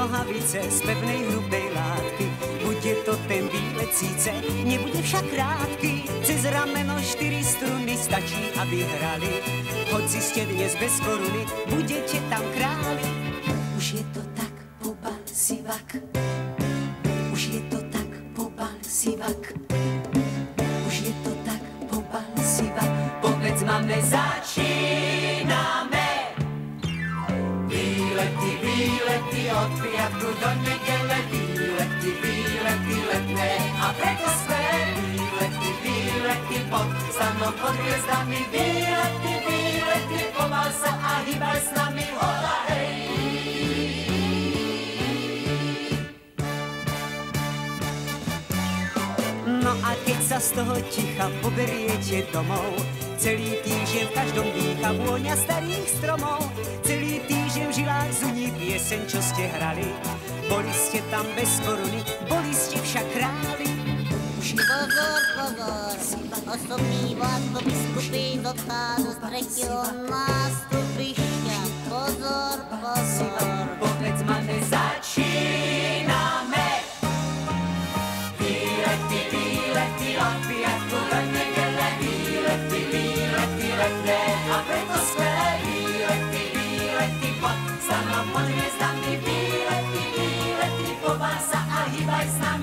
nohavice z pevnej hrubej látky. Bude to ten výlet síce, nebude však krátky. Cez rameno 4 struny stačí, aby hrali. Hoci ste dnes bez koruny, budete tam králi. Už je to tak, pobal si vak. Už je to tak, pobal si vak. Už je to tak, pobal si vak. Povedz máme, začíname. Výlety, výlety od piatku do nedele. Výlety, výlety letné a preto sme. Výlety, výlety pod stanom, pod hviezdami. Výlety, výlety, pobal sa a hýbaj s nami, hola hej. No a keď sa z toho ticha poberiete domov, celý týždeň v každom dýcha vôňa starých stromov. Celý týždeň v žilách zuní pieseň, čo ste hrali. Boli ste tam bez koruny, boli ste však králi. Pozor, pozor, osobný vlak do biskupy odchádza z tretieho nástupišťa. Pozor, pozor. Povedz máme, začíname. Výlety, výlety od piatku do nedele. Výlety, výlety letné a preto sme. Výlety, výlety pod stanom, pod hviezdami. Výlety, výlety, pobal sa a hýbaj s nami.